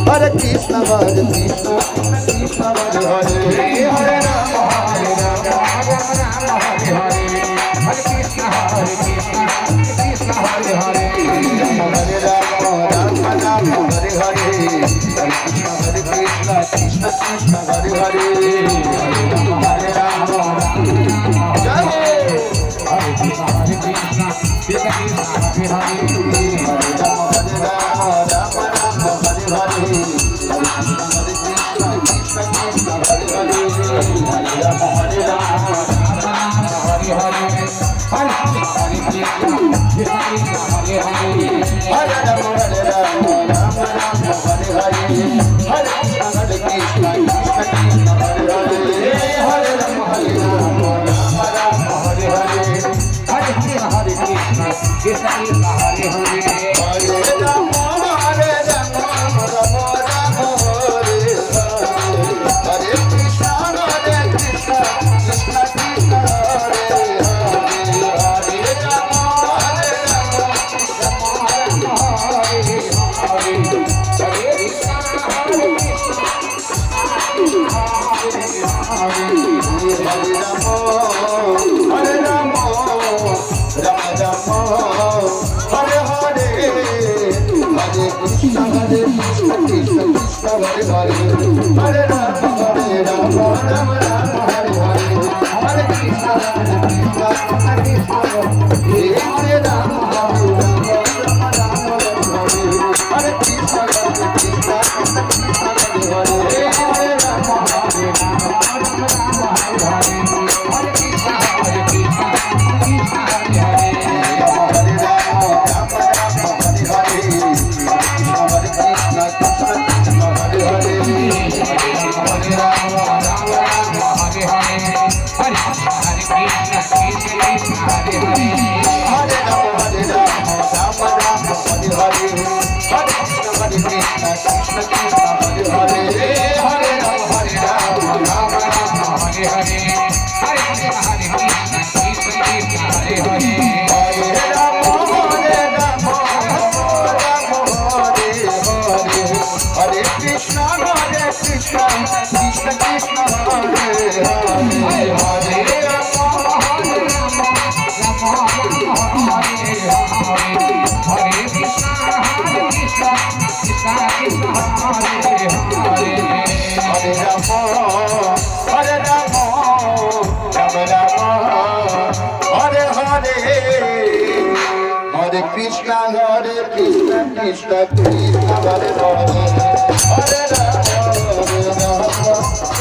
Hare Krishna Hare Krishna Krishna Hare Hare Hare Rama Hare Rama Rama Hare Hare Hare Krishna Hare Krishna Krishna Hare Hare Hare Rama Rama Rama Hare Hare Hare Krishna Hare Krishna Krishna Krishna Hare Hare Hare Rama Hare Rama Jai Ho Hare Krishna Hare Krishna Krishna Krishna Hare Hare Hare Rama Hare Rama Rama Rama Hare Hare Krishna Hare Krishna Krishna Krishna Hare Hare Hare Rama Hare Rama